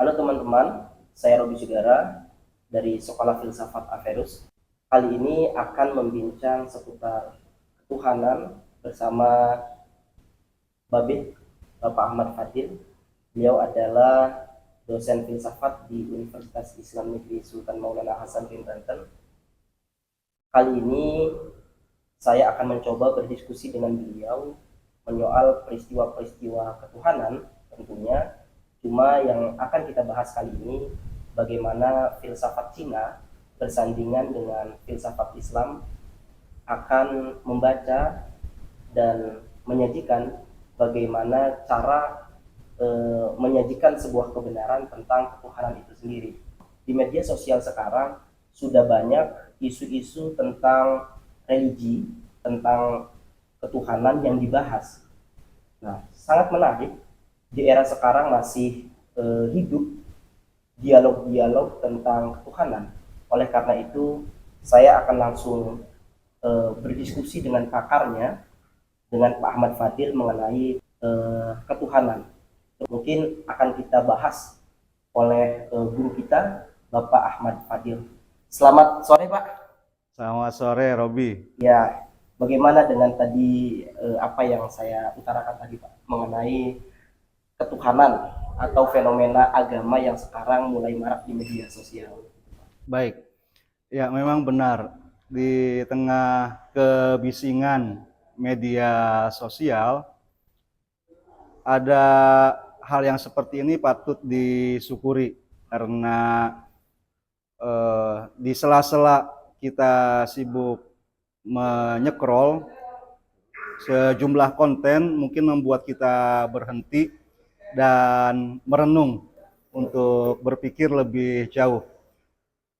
Halo teman-teman, saya Robi Sudara dari Sekolah Filsafat Averus. Kali ini akan membincang seputar ketuhanan bersama Babit Bapak Ahmad Fadil. Beliau adalah dosen filsafat di Universitas Islam Negeri Sultan Maulana Hasanuddin Banten. Kali ini saya akan mencoba berdiskusi dengan beliau menyoal peristiwa-peristiwa ketuhanan tentunya. Cuma yang akan kita bahas kali ini bagaimana filsafat Cina bersandingan dengan filsafat Islam akan membaca dan menyajikan bagaimana cara menyajikan sebuah kebenaran tentang ketuhanan itu sendiri. Di media sosial sekarang sudah banyak isu-isu tentang religi, tentang ketuhanan yang dibahas. Nah, sangat menarik. Di era sekarang masih hidup dialog-dialog tentang ketuhanan. Oleh karena itu, saya akan langsung berdiskusi dengan pakarnya, dengan Pak Ahmad Fadil mengenai ketuhanan. Mungkin akan kita bahas oleh guru kita, Bapak Ahmad Fadil. Selamat sore, Pak. Selamat sore, Robi. Ya, bagaimana dengan tadi apa yang saya utarakan tadi, Pak, mengenai ketuhanan atau fenomena agama yang sekarang mulai marak di media sosial? Baik, ya memang benar. Di tengah kebisingan media sosial, ada hal yang seperti ini patut disyukuri. Karena di sela-sela kita sibuk menyekrol, sejumlah konten mungkin membuat kita berhenti dan merenung untuk berpikir lebih jauh.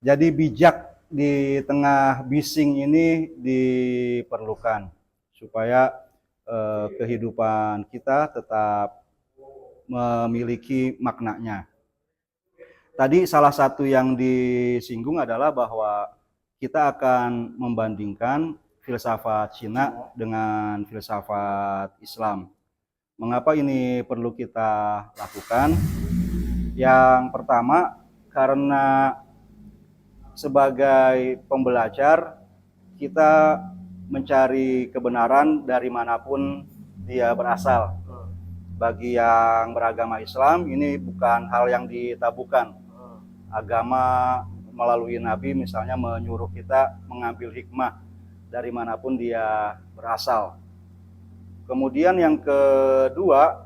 Jadi bijak di tengah bising ini diperlukan supaya kehidupan kita tetap memiliki maknanya. Tadi salah satu yang disinggung adalah bahwa kita akan membandingkan filsafat Cina dengan filsafat Islam. Mengapa ini perlu kita lakukan? Yang pertama, karena sebagai pembelajar, kita mencari kebenaran dari manapun dia berasal. Bagi yang beragama Islam, ini bukan hal yang ditabukan. Agama melalui Nabi misalnya menyuruh kita mengambil hikmah dari manapun dia berasal. Kemudian yang kedua,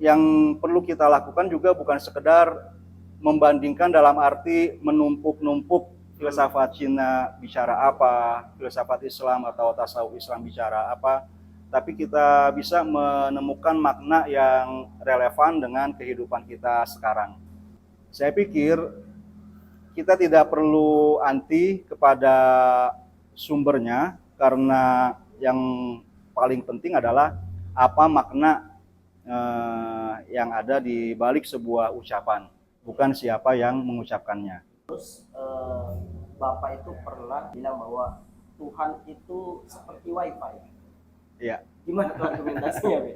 yang perlu kita lakukan juga bukan sekedar membandingkan dalam arti menumpuk-numpuk filsafat Cina bicara apa, filsafat Islam atau tasawuf Islam bicara apa, tapi kita bisa menemukan makna yang relevan dengan kehidupan kita sekarang. Saya pikir kita tidak perlu anti kepada sumbernya, karena yang paling penting adalah apa makna yang ada di balik sebuah ucapan, bukan siapa yang mengucapkannya. Terus Bapak itu pernah bilang bahwa Tuhan itu seperti wifi. Ya, Gimana tuh argumentasinya, Be?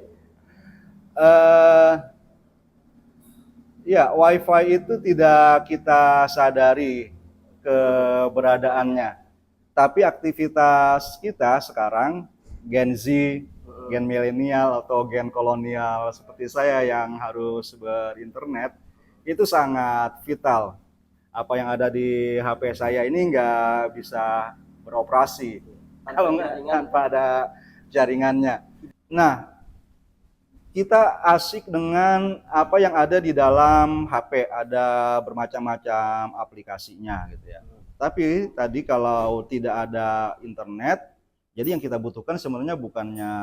ya, WiFi itu tidak kita sadari keberadaannya, tapi aktivitas kita sekarang, Gen Z, gen milenial atau gen kolonial seperti saya yang harus berinternet, itu sangat vital. Apa yang ada di HP saya ini nggak bisa beroperasi kalau nggak tanpa ada jaringannya. Nah, kita asik dengan apa yang ada di dalam HP, ada bermacam-macam aplikasinya gitu ya. Tapi tadi kalau tidak ada internet, jadi yang kita butuhkan sebenarnya bukannya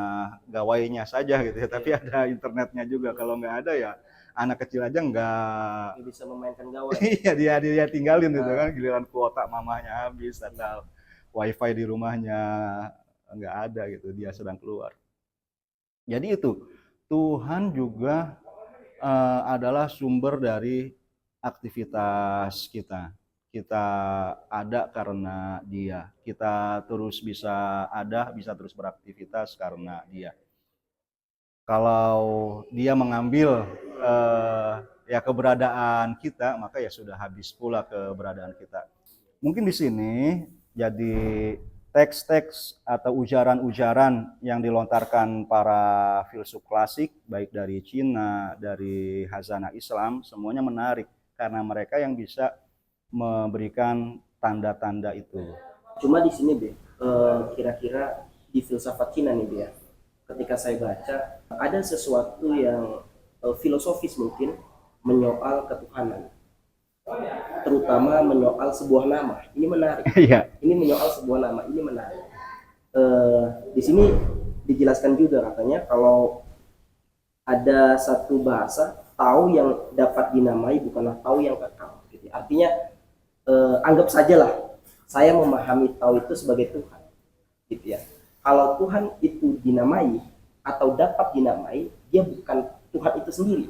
gawainya saja gitu ya, tapi ada internetnya juga. Kalau nggak ada ya anak kecil aja nggak bisa memainkan gawai. iya dia tinggalin gitu kan, giliran kuota mamanya habis atau wifi di rumahnya nggak ada gitu, dia sedang keluar. Jadi itu Tuhan juga adalah sumber dari aktivitas kita. Kita ada karena Dia. Kita terus bisa ada, bisa terus beraktivitas karena Dia. Kalau Dia mengambil ya keberadaan kita, maka ya sudah habis pula keberadaan kita. Mungkin di sini jadi teks-teks atau ujaran-ujaran yang dilontarkan para filsuf klasik, baik dari Cina, dari Khazanah Islam, semuanya menarik karena mereka yang bisa memberikan tanda-tanda itu. Cuma di sini Be, kira-kira di filsafat Cina nih Be ya, ketika saya baca ada sesuatu yang filosofis mungkin menyoal ketuhanan, terutama menyoal sebuah nama. Ini menarik. Iya. Ini menyoal sebuah nama, ini menarik. Di sini dijelaskan juga katanya kalau ada satu bahasa, tahu yang dapat dinamai bukanlah tahu yang kekal. Gitu. Artinya anggap sajalah saya memahami tahu itu sebagai Tuhan, gitu ya. Kalau Tuhan itu dinamai atau dapat dinamai, dia bukan Tuhan itu sendiri.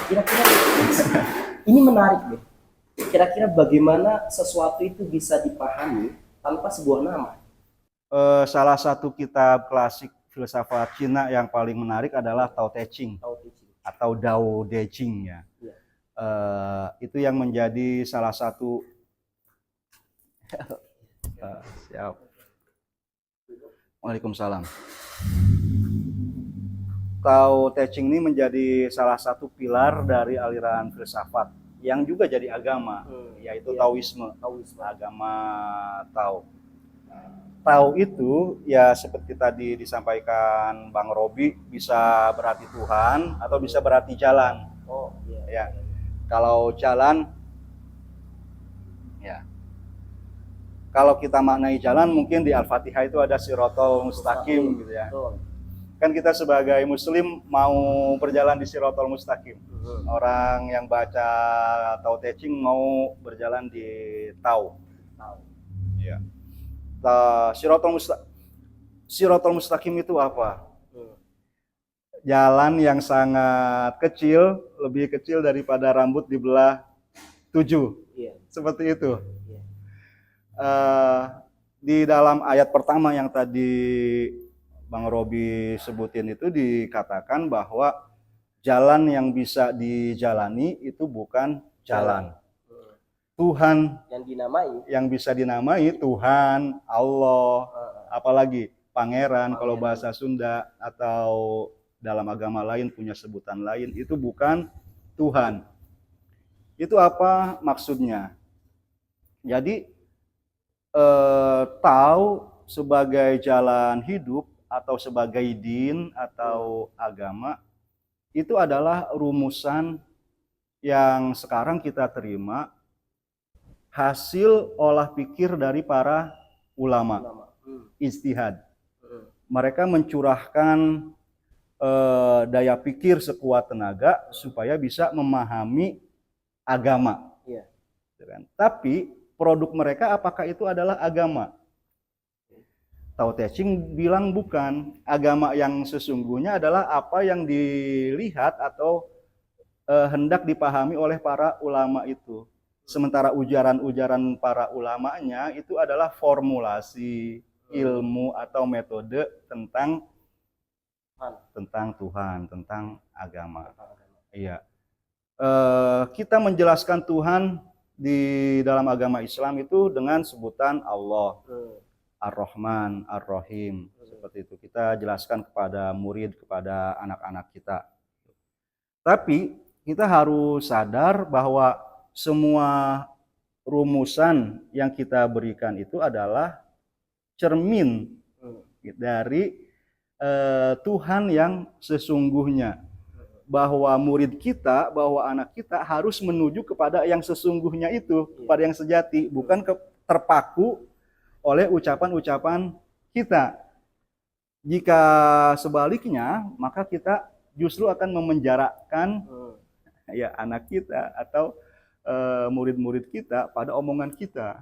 Kira-kira ini menarik deh. Kira-kira bagaimana sesuatu itu bisa dipahami tanpa sebuah nama? Salah satu kitab klasik filsafat Cina yang paling menarik adalah Tao Te Ching atau Dao De Jing ya. Itu yang menjadi salah satu siap. Waalaikumsalam. Tao Te Ching ini menjadi salah satu pilar dari aliran filsafat yang juga jadi agama, yaitu Taoisme, agama Tao. Tao itu ya seperti tadi disampaikan Bang Robi, bisa berarti Tuhan atau bisa berarti jalan. Oh iya. Ya, kalau jalan, ya. Kalau kita maknai jalan, mungkin di Al-Fatihah itu ada Sirotol Mustaqim gitu ya. Kan kita sebagai Muslim mau berjalan di Sirotol Mustaqim. Orang yang baca Tao Te Ching mau berjalan di Tao. Ya. Sirotol Mustaqim itu apa? Jalan yang sangat kecil, lebih kecil daripada rambut dibelah 7. Seperti itu. Di dalam ayat pertama yang tadi Bang Robi sebutin itu dikatakan bahwa jalan yang bisa dijalani itu bukan jalan. Tuhan yang bisa dinamai Tuhan, Allah, apalagi pangeran kalau bahasa Sunda, atau dalam agama lain punya sebutan lain, itu bukan Tuhan. Itu apa maksudnya? Jadi tahu sebagai jalan hidup atau sebagai din atau agama itu adalah rumusan yang sekarang kita terima hasil olah pikir dari para ulama, ijtihad. Mereka mencurahkan daya pikir sekuat tenaga supaya bisa memahami agama. Tapi produk mereka apakah itu adalah agama? Tao Te Ching bilang bukan. Agama yang sesungguhnya adalah apa yang dilihat atau hendak dipahami oleh para ulama itu. Sementara ujaran-ujaran para ulamanya itu adalah formulasi ilmu atau metode tentang Tuhan, tentang agama. Iya. Kita menjelaskan Tuhan di dalam agama Islam itu dengan sebutan Allah, Ar-Rahman, Ar-Rahim. Seperti itu kita jelaskan kepada murid, kepada anak-anak kita. Tapi kita harus sadar bahwa semua rumusan yang kita berikan itu adalah cermin dari Tuhan yang sesungguhnya. Bahwa murid kita, bahwa anak kita harus menuju kepada yang sesungguhnya itu, kepada yang sejati, bukan terpaku oleh ucapan-ucapan kita. Jika sebaliknya, maka kita justru akan memenjarakan ya anak kita atau murid-murid kita pada omongan kita.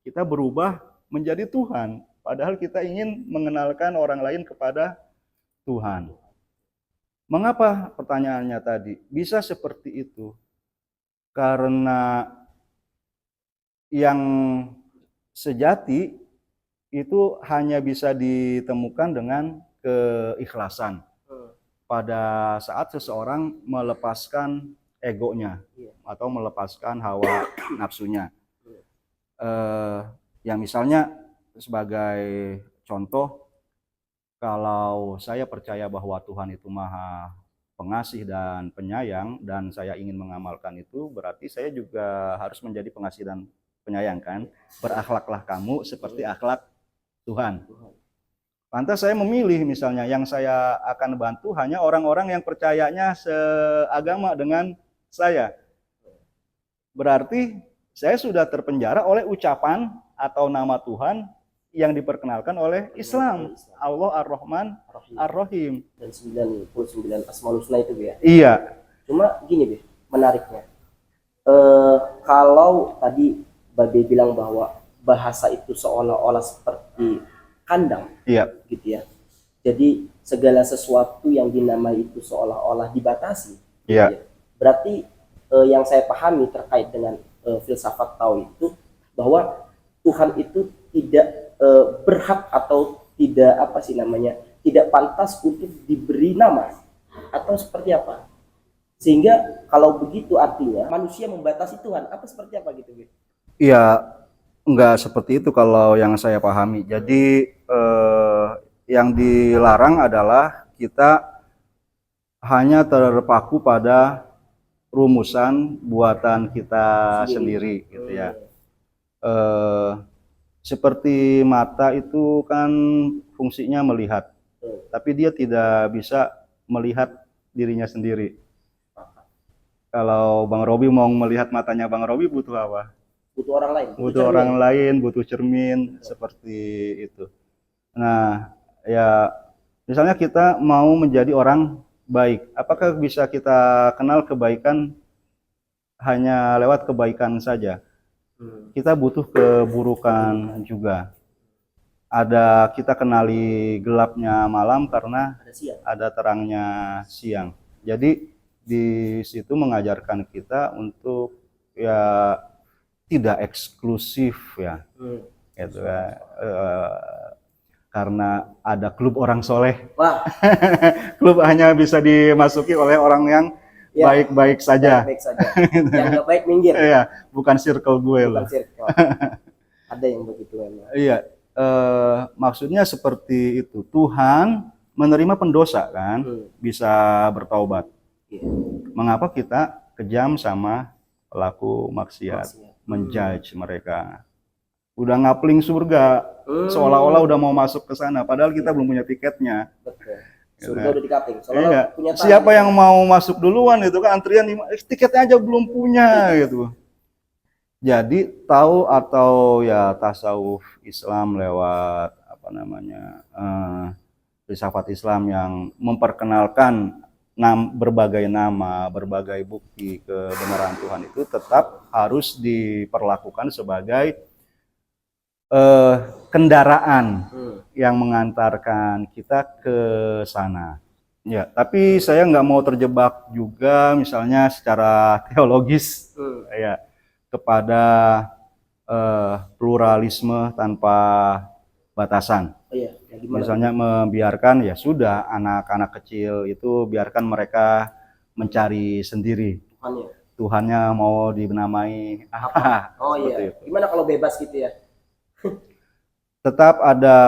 Kita berubah menjadi Tuhan, padahal kita ingin mengenalkan orang lain kepada Tuhan. Mengapa pertanyaannya tadi bisa seperti itu? Karena yang sejati itu hanya bisa ditemukan dengan keikhlasan. Pada saat seseorang melepaskan egonya Iya. atau melepaskan hawa nafsunya. Ya misalnya sebagai contoh, kalau saya percaya bahwa Tuhan itu Maha Pengasih dan Penyayang dan saya ingin mengamalkan itu, berarti saya juga harus menjadi pengasih dan penyayang kan. Berakhlaklah kamu seperti akhlak Tuhan. Lantas saya memilih misalnya yang saya akan bantu hanya orang-orang yang percayanya seagama dengan saya. Berarti saya sudah terpenjara oleh ucapan atau nama Tuhan yang diperkenalkan oleh Islam. Allah Ar-Rahman Ar-Rahim. Dan 99 Asmaul Husna itu ya. Iya. Cuma gini Be, menariknya. Kalau tadi Babe bilang bahwa bahasa itu seolah-olah seperti kandang, Iya, gitu ya. Jadi segala sesuatu yang dinamai itu seolah-olah dibatasi. iya. Gitu ya. Berarti yang saya pahami terkait dengan filsafat Tao itu bahwa Tuhan itu tidak berhak atau tidak tidak pantas untuk diberi nama atau seperti apa. Sehingga kalau begitu artinya manusia membatasi Tuhan apa seperti apa gitu, Be? Iya, enggak seperti itu kalau yang saya pahami. Jadi yang dilarang adalah kita hanya terpaku pada rumusan buatan kita sendiri gitu ya. Seperti mata itu kan fungsinya melihat, tapi dia tidak bisa melihat dirinya sendiri. Kalau Bang Robi mau melihat matanya Bang Robi butuh apa? Butuh orang lain. Butuh orang lain, butuh cermin, seperti itu. Nah, ya misalnya kita mau menjadi orang baik, apakah bisa kita kenal kebaikan hanya lewat kebaikan saja? Kita butuh keburukan juga. Ada kita kenali gelapnya malam karena ada terangnya siang. Jadi di situ mengajarkan kita untuk ya tidak eksklusif ya, gitu ya. Karena ada klub orang soleh. Wah. Klub hanya bisa dimasuki oleh orang yang baik-baik saja. Baik saja. Yang nggak baik minggir. Iya, bukan circle gue loh. Circle. Ada yang begitu memang. Iya, maksudnya seperti itu. Tuhan menerima pendosa kan, bisa bertaubat. Mengapa kita kejam sama pelaku maksiat, menjudge mereka? Udah ngapling surga, seolah-olah udah mau masuk ke sana, padahal kita belum punya tiketnya. Betul. Surga udah dikapling. Iya. Siapa yang mau masuk duluan itu kan antrian tiketnya aja belum punya gitu. Jadi tahu atau ya tasawuf Islam lewat filsafat Islam yang memperkenalkan berbagai nama, berbagai bukti kebenaran Tuhan itu tetap harus diperlakukan sebagai kendaraan yang mengantarkan kita ke sana. Ya, tapi saya nggak mau terjebak juga misalnya secara teologis ya kepada pluralisme tanpa batasan. Misalnya membiarkan ya sudah anak-anak kecil itu biarkan mereka mencari sendiri. Tuhannya mau dinamai apa? Oh iya. Gimana kalau bebas gitu ya? Tetap ada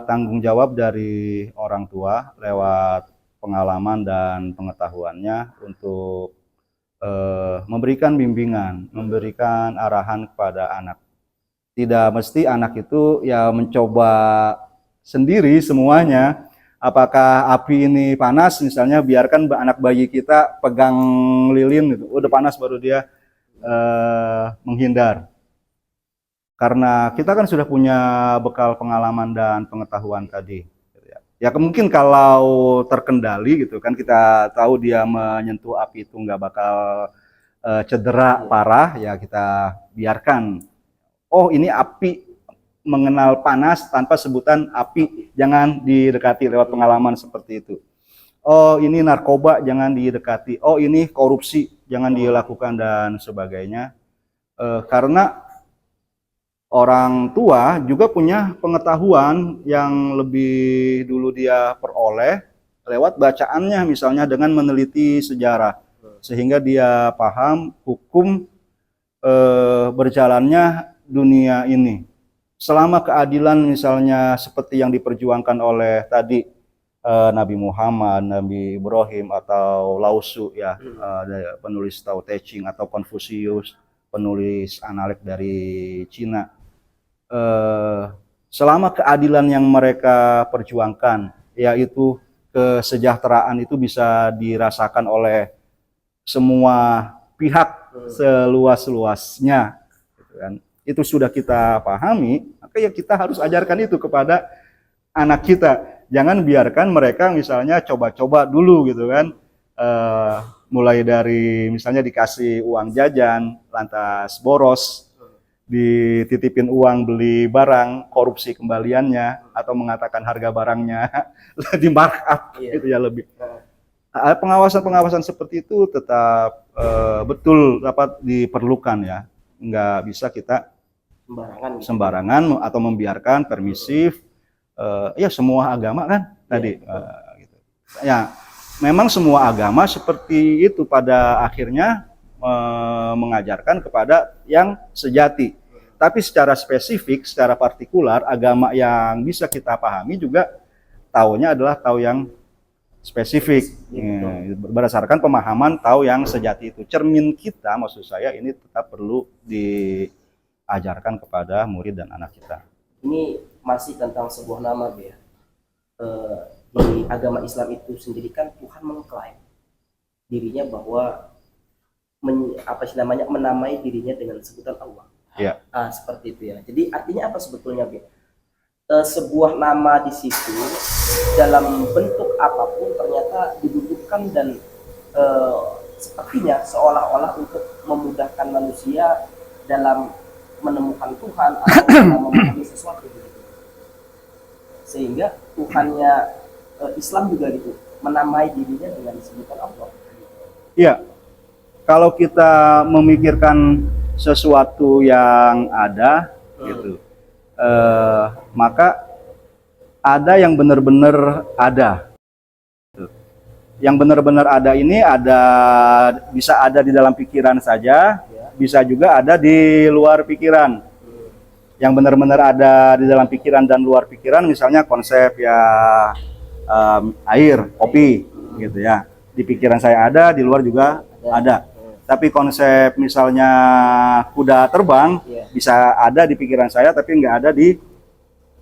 tanggung jawab dari orang tua lewat pengalaman dan pengetahuannya untuk memberikan bimbingan, memberikan arahan kepada anak. Tidak mesti anak itu ya mencoba sendiri semuanya. Apakah api ini panas misalnya, biarkan anak bayi kita pegang lilin gitu. Udah panas baru dia menghindar. Karena kita kan sudah punya bekal pengalaman dan pengetahuan tadi. Ya mungkin kalau terkendali gitu kan, kita tahu dia menyentuh api itu nggak bakal cedera parah, ya kita biarkan. Oh ini api, mengenal panas tanpa sebutan api, jangan didekati lewat pengalaman seperti itu. Oh ini narkoba, jangan didekati. Oh ini korupsi, jangan dilakukan dan sebagainya. Karena orang tua juga punya pengetahuan yang lebih dulu dia peroleh lewat bacaannya, misalnya dengan meneliti sejarah. sehingga dia paham hukum berjalannya dunia ini. Selama keadilan misalnya seperti yang diperjuangkan oleh tadi Nabi Muhammad, Nabi Ibrahim, atau Lao Tzu ya, penulis Tao Te Ching, atau Konfusius, penulis Analek dari Cina. Selama keadilan yang mereka perjuangkan, yaitu kesejahteraan itu bisa dirasakan oleh semua pihak seluas-luasnya, gitu kan. Itu sudah kita pahami, maka ya kita harus ajarkan itu kepada anak kita. Jangan biarkan mereka misalnya coba-coba dulu gitu kan, mulai dari misalnya dikasih uang jajan, lantas boros, dititipin uang beli barang, korupsi kembaliannya, atau mengatakan harga barangnya di markup, gitu ya lebih. Pengawasan-pengawasan seperti itu tetap betul dapat diperlukan ya, nggak bisa kita sembarangan atau membiarkan permisif. Ya semua agama kan tadi gitu. Ya memang semua agama seperti itu pada akhirnya mengajarkan kepada yang sejati. Tapi secara spesifik, secara partikular, agama yang bisa kita pahami juga taunya adalah tahu yang spesifik, berdasarkan pemahaman tahu yang sejati itu. Cermin kita, maksud saya, ini tetap perlu diajarkan kepada murid dan anak kita. Ini masih tentang sebuah nama, ya. Di agama Islam itu sendiri kan Tuhan mengklaim dirinya bahwa menamai dirinya dengan sebutan Allah. Ya. Seperti itu ya. Jadi artinya apa sebetulnya, Bi? Sebuah nama di situ dalam bentuk apapun ternyata dibutuhkan dan sepertinya seolah-olah untuk memudahkan manusia dalam menemukan Tuhan atau dalam memahami sesuatu gitu. Sehingga Tuhannya Islam juga gitu menamai dirinya dengan sebutan Allah. Iya. Kalau kita memikirkan sesuatu yang ada gitu, maka ada yang benar-benar ada. Yang benar-benar ada ini bisa ada di dalam pikiran saja, bisa juga ada di luar pikiran. Yang benar-benar ada di dalam pikiran dan luar pikiran, misalnya konsep ya air, kopi, gitu ya. Di pikiran saya ada, di luar juga ada. Tapi konsep misalnya kuda terbang bisa ada di pikiran saya, tapi nggak ada di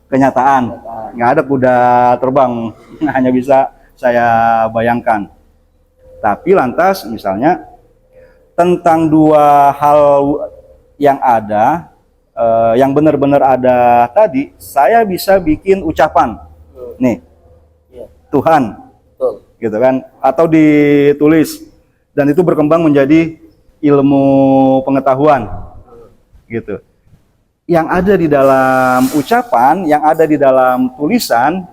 kenyataan. Nggak ada kuda terbang, hanya bisa saya bayangkan. Tapi lantas misalnya tentang dua hal yang ada, yang benar-benar ada tadi, saya bisa bikin ucapan, nih, Tuhan, gitu kan, atau ditulis, dan itu berkembang menjadi ilmu pengetahuan, gitu. Yang ada di dalam ucapan, yang ada di dalam tulisan,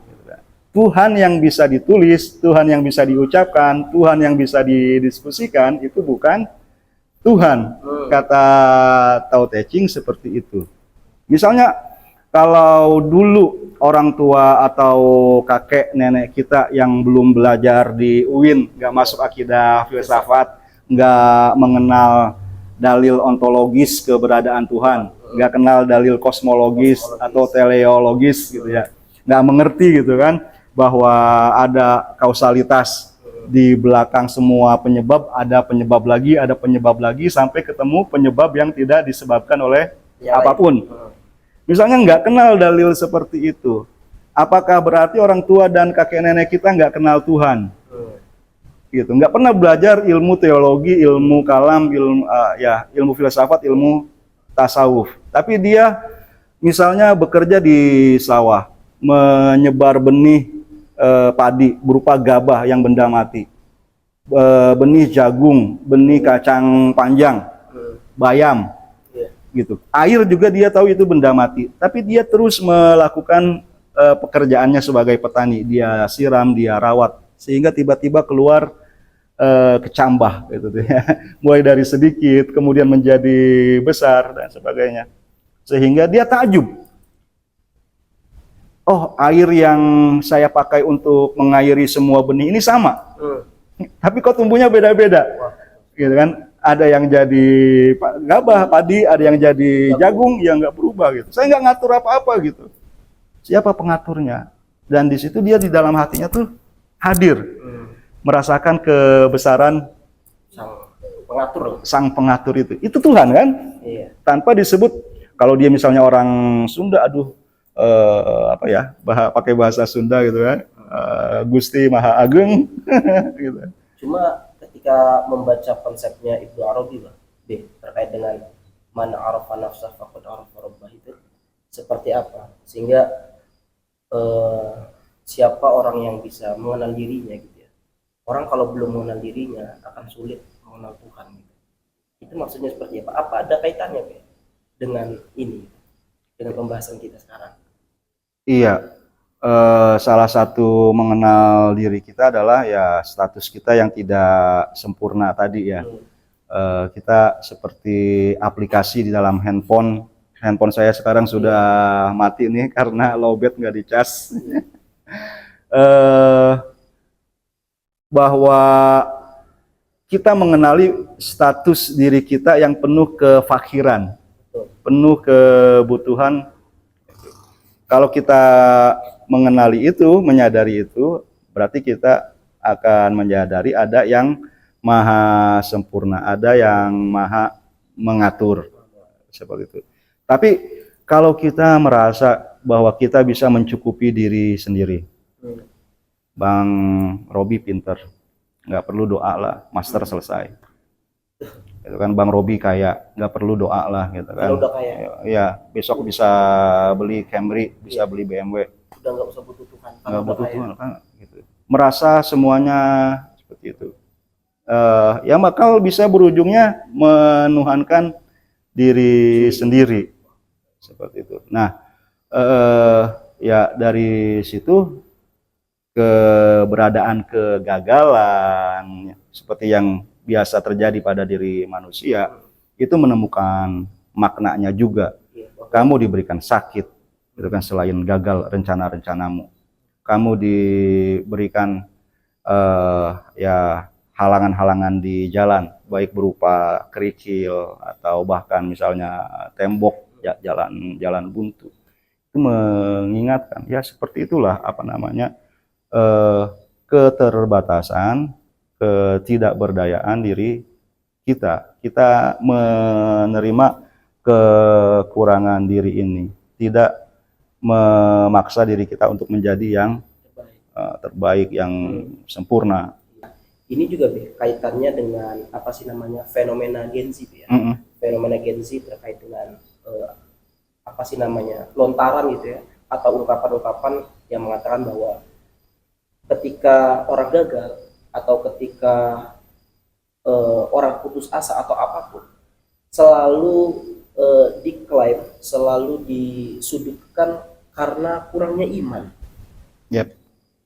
Tuhan yang bisa ditulis, Tuhan yang bisa diucapkan, Tuhan yang bisa didiskusikan, itu bukan Tuhan. Kata Tao Te Ching seperti itu. Misalnya kalau dulu orang tua atau kakek nenek kita yang belum belajar di UIN, nggak masuk akidah filsafat, nggak mengenal dalil ontologis keberadaan Tuhan, nggak kenal dalil kosmologis atau teleologis gitu ya, nggak mengerti gitu kan bahwa ada kausalitas di belakang semua penyebab, ada penyebab lagi sampai ketemu penyebab yang tidak disebabkan oleh apapun. Misalnya nggak kenal dalil seperti itu, apakah berarti orang tua dan kakek nenek kita nggak kenal Tuhan? Gitu, nggak pernah belajar ilmu teologi, ilmu kalam, ilmu filsafat, ilmu tasawuf. Tapi dia misalnya bekerja di sawah, menyebar benih padi berupa gabah yang benda mati, benih jagung, benih kacang panjang, bayam, gitu. Air juga dia tahu itu benda mati, tapi dia terus melakukan pekerjaannya sebagai petani. Dia siram, dia rawat, sehingga tiba-tiba keluar kecambah, gitu ya. Mulai dari sedikit, kemudian menjadi besar dan sebagainya, sehingga dia takjub. Oh, air yang saya pakai untuk mengairi semua benih ini sama. Tapi kok tumbuhnya beda-beda. gitu kan. Ada yang jadi gabah, padi, ada yang jadi jagung, yang nggak berubah gitu. Saya nggak ngatur apa-apa gitu. Siapa pengaturnya? Dan di situ dia di dalam hatinya tuh hadir, merasakan kebesaran sang pengatur itu. Itu Tuhan kan? Iya. Tanpa disebut. Kalau dia misalnya orang Sunda, aduh, apa ya, pakai bahasa Sunda gitu kan, Gusti Maha Ageng, gitu. Cuma ketika membaca konsepnya Ibnu Arabi terkait dengan man arafa nafsah faqad arafa rabbah itu seperti apa, sehingga siapa orang yang bisa mengenal dirinya gitu ya. Orang kalau belum mengenal dirinya akan sulit mengenal Tuhan gitu. Itu maksudnya seperti apa? Apa ada kaitannya dengan ini, dengan pembahasan kita sekarang? Iya. Salah satu mengenal diri kita adalah ya status kita yang tidak sempurna tadi ya. Kita seperti aplikasi di dalam handphone. Handphone saya sekarang sudah mati nih karena lowbat, nggak dicas. Bahwa kita mengenali status diri kita yang penuh kefakiran, penuh kebutuhan. Kalau kita mengenali itu, menyadari itu, berarti kita akan menyadari ada yang maha sempurna, ada yang maha mengatur, seperti itu. Tapi kalau kita merasa bahwa kita bisa mencukupi diri sendiri, Bang Robi pinter, nggak perlu doa lah, master selesai. Itu kan Bang Robi kaya, nggak perlu doa lah gitu kan. Ya, besok bisa beli Camry, bisa beli BMW. Udah nggak usah butuh Tuhan. Nggak butuh Tuhan kan, gitu. Merasa semuanya seperti itu. Ya bakal bisa berujungnya menuhankan diri sendiri seperti itu. Nah, ya dari situ keberadaan kegagalan seperti yang biasa terjadi pada diri manusia itu menemukan maknanya juga. Kamu diberikan sakit, itu kan selain gagal rencana-rencanamu. Kamu diberikan ya halangan-halangan di jalan, baik berupa kerikil atau bahkan misalnya tembok, jalan buntu. Itu mengingatkan ya seperti itulah apa namanya keterbatasan, ketidakberdayaan diri kita. Kita menerima kekurangan diri ini, tidak memaksa diri kita untuk menjadi yang terbaik, yang sempurna. Ini juga kaitannya dengan apa sih namanya fenomena Gen Z ya. Fenomena Gen Z terkait dengan apa sih namanya lontaran gitu ya, atau ungkapan-ungkapan yang mengatakan bahwa ketika orang gagal atau ketika orang putus asa atau apapun, selalu diklaim, selalu disudutkan karena kurangnya iman. Yep.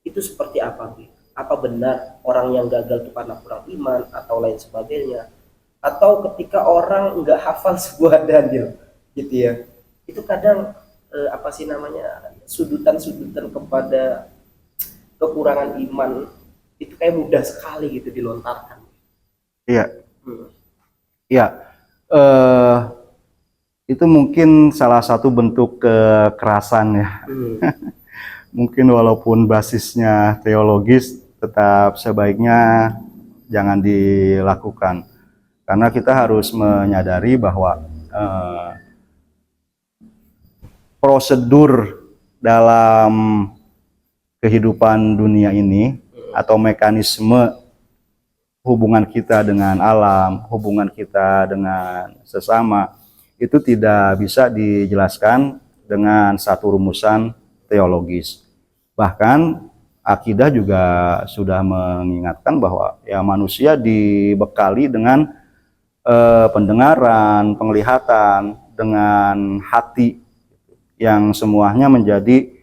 Itu seperti apa, Bi? Apa benar orang yang gagal itu karena kurang iman atau lain sebagainya? Atau ketika orang nggak hafal sebuah dalil, gitu ya? Itu kadang apa sih namanya sudutan-sudutan kepada kekurangan iman itu kayak mudah sekali gitu dilontarkan. Iya. Iya. Itu mungkin salah satu bentuk kekerasan ya. Mungkin walaupun basisnya teologis, tetap sebaiknya jangan dilakukan. Karena kita harus menyadari bahwa prosedur dalam kehidupan dunia ini atau mekanisme hubungan kita dengan alam, hubungan kita dengan sesama, itu tidak bisa dijelaskan dengan satu rumusan teologis. Bahkan akidah juga sudah mengingatkan bahwa ya manusia dibekali dengan pendengaran, penglihatan, dengan hati yang semuanya menjadi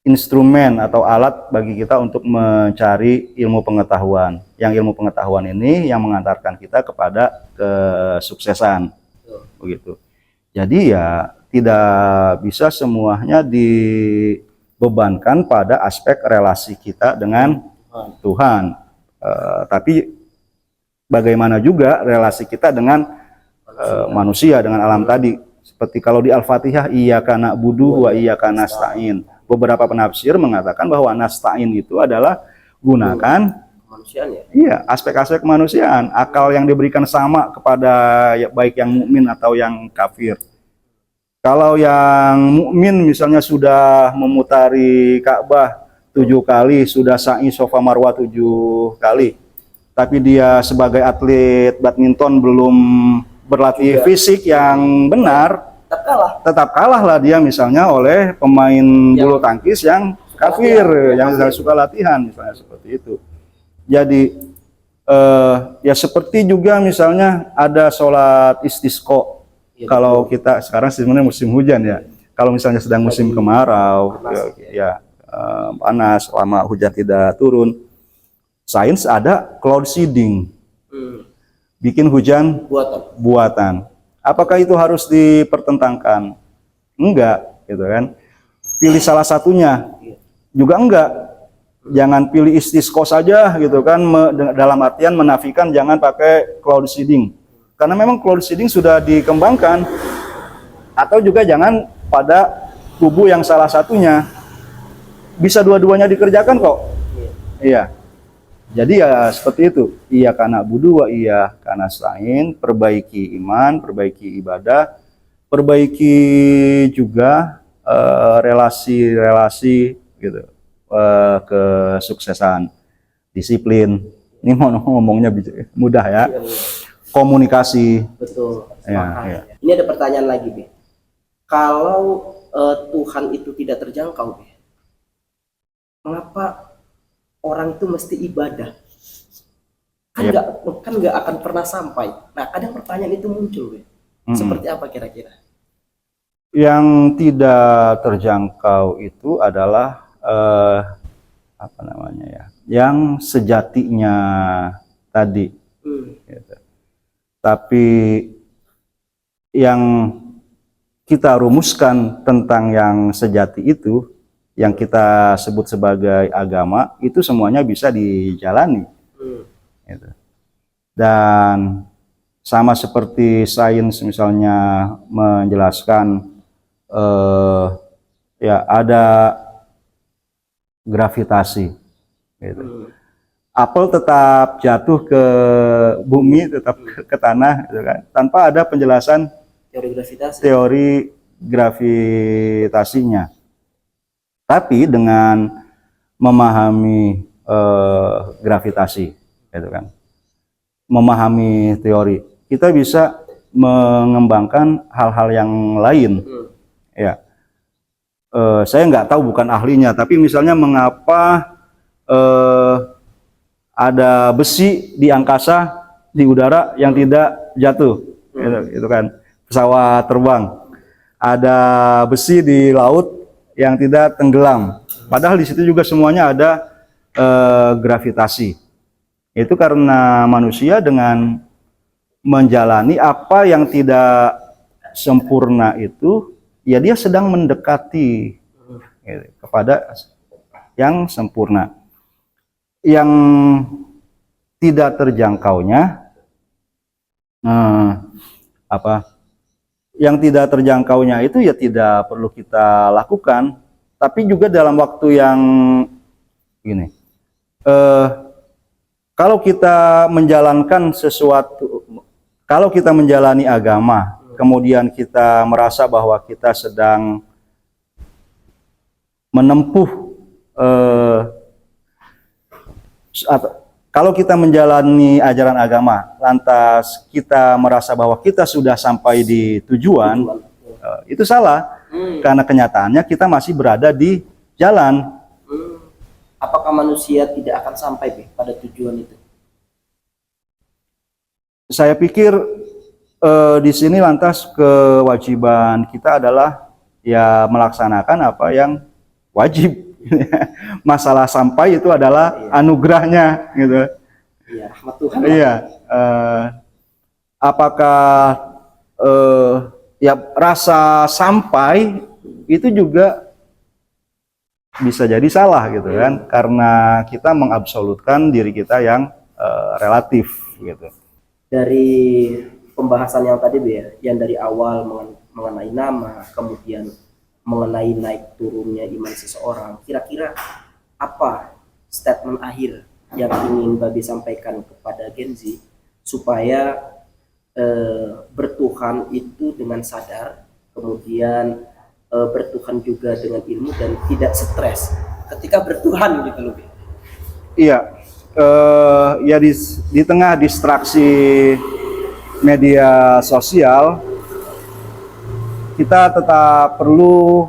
instrumen atau alat bagi kita untuk mencari ilmu pengetahuan. Yang ilmu pengetahuan ini yang mengantarkan kita kepada kesuksesan. Begitu. Jadi ya tidak bisa semuanya dibebankan pada aspek relasi kita dengan Tuhan. Tapi bagaimana juga relasi kita dengan manusia, dengan alam tadi. Seperti kalau di Al-Fatihah, iyyaka na'budu wa iyyaka nasta'in. Beberapa penafsir mengatakan bahwa nasta'in itu adalah gunakan kemanusiaan ya. iya, aspek-aspek kemanusiaan, akal yang diberikan sama kepada baik yang mukmin atau yang kafir. Kalau yang mukmin misalnya sudah memutari Ka'bah 7 kali, sudah sa'i Safa Marwah 7 kali, tapi dia sebagai atlet badminton belum berlatih fisik yang benar, tetap kalah lah dia misalnya oleh pemain bulu tangkis yang kafir, yang tidak suka latihan misalnya seperti itu. Jadi ya seperti juga misalnya ada sholat istisqa. Kalau kita sekarang sebenarnya musim hujan ya. Kalau misalnya sedang musim kemarau, ya panas, lama hujan tidak turun. Sains ada cloud seeding, bikin hujan buatan. Apakah itu harus dipertentangkan? Enggak, gitu kan? Pilih salah satunya, juga enggak. Jangan pilih istisqa saja, gitu kan? Dalam artian menafikan jangan pakai cloud seeding. Karena memang cloud seeding sudah dikembangkan, atau juga jangan pada kubu yang salah satunya. Bisa dua-duanya dikerjakan kok. Iya. Jadi ya seperti itu. Iyyaka na'budu wa iyyaka nasta'in. Perbaiki iman, perbaiki ibadah, perbaiki juga relasi-relasi gitu, kesuksesan, disiplin. Ini mau ngomongnya mudah ya. Komunikasi. Betul. Ya. Ini ada pertanyaan lagi, Be. Kalau Tuhan itu tidak terjangkau, Be, mengapa orang itu mesti ibadah? Kan nggak akan pernah sampai. Nah, kadang pertanyaan itu muncul, Be. Seperti apa kira-kira? Yang tidak terjangkau itu adalah apa namanya ya? Yang sejatinya tadi. Gitu. Tapi yang kita rumuskan tentang yang sejati itu, yang kita sebut sebagai agama, itu semuanya bisa dijalani. Gitu. Dan sama seperti sains misalnya menjelaskan ya ada gravitasi. Gitu. Apel tetap jatuh ke bumi, tetap ke tanah, gitu kan, tanpa ada penjelasan teori gravitasinya. Tapi dengan memahami gravitasi, gitu kan, memahami teori, kita bisa mengembangkan hal-hal yang lain. Ya, saya nggak tahu, bukan ahlinya, tapi misalnya mengapa ada besi di angkasa, di udara yang tidak jatuh, gitu kan, pesawat terbang. Ada besi di laut yang tidak tenggelam. Padahal di situ juga semuanya ada gravitasi. Itu karena manusia dengan menjalani apa yang tidak sempurna itu, ya dia sedang mendekati kepada yang sempurna. Yang tidak terjangkaunya yang tidak terjangkaunya itu ya tidak perlu kita lakukan, tapi juga dalam waktu yang gini, kalau kita menjalankan sesuatu, kalau kita menjalani agama, kemudian kita merasa bahwa kita sedang menempuh kalau kita menjalani ajaran agama, lantas kita merasa bahwa kita sudah sampai di tujuan, itu salah. Karena kenyataannya kita masih berada di jalan. Apakah manusia tidak akan sampai pada tujuan itu? Saya pikir di sini lantas kewajiban kita adalah ya melaksanakan apa yang wajib. Masalah sampai itu adalah anugerahnya, gitu. Iya, rahmat Tuhan. Iya. Apakah ya rasa sampai itu juga bisa jadi salah gitu kan, karena kita mengabsolutkan diri kita yang relatif gitu. Dari pembahasan yang tadi ya, yang dari awal mengenai nama, kemudian mengenai naik turunnya iman seseorang, kira-kira apa statement akhir yang ingin Babi sampaikan kepada Gen Z supaya bertuhan itu dengan sadar, kemudian bertuhan juga dengan ilmu dan tidak stres ketika bertuhan gitu loh. Iya, ya di tengah distraksi media sosial, kita tetap perlu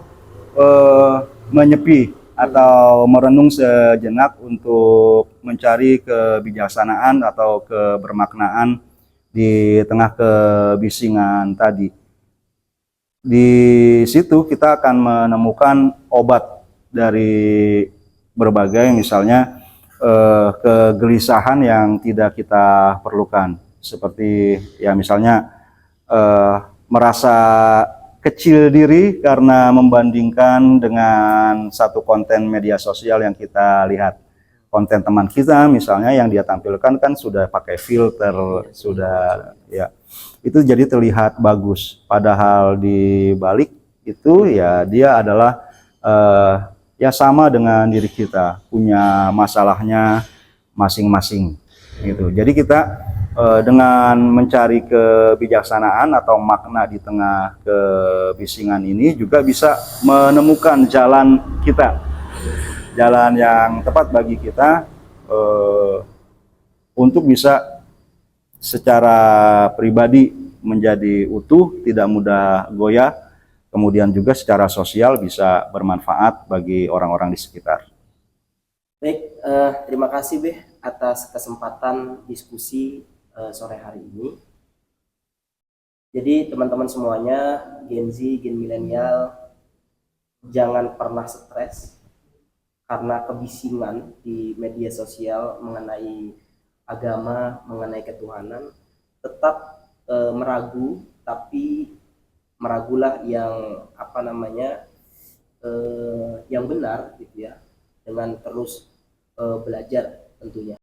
menyepi atau merenung sejenak untuk mencari kebijaksanaan atau kebermaknaan di tengah kebisingan tadi. Di situ kita akan menemukan obat dari berbagai, misalnya kegelisahan yang tidak kita perlukan, seperti ya misalnya merasa kecil diri karena membandingkan dengan satu konten media sosial yang kita lihat. Konten teman kita misalnya yang dia tampilkan kan sudah pakai filter, sudah ya itu jadi terlihat bagus, padahal di balik itu ya dia adalah ya sama dengan diri kita, punya masalahnya masing-masing gitu. Jadi kita dengan mencari kebijaksanaan atau makna di tengah kebisingan ini juga bisa menemukan jalan kita, jalan yang tepat bagi kita untuk bisa secara pribadi menjadi utuh, tidak mudah goyah, kemudian juga secara sosial bisa bermanfaat bagi orang-orang di sekitar. Baik, terima kasih Beh atas kesempatan diskusi sore hari ini. Jadi teman-teman semuanya, Gen Z, Gen milenial, jangan pernah stres karena kebisingan di media sosial mengenai agama, mengenai ketuhanan. Tetap meragu, tapi meragulah yang apa namanya yang benar gitu ya, dengan terus belajar tentunya.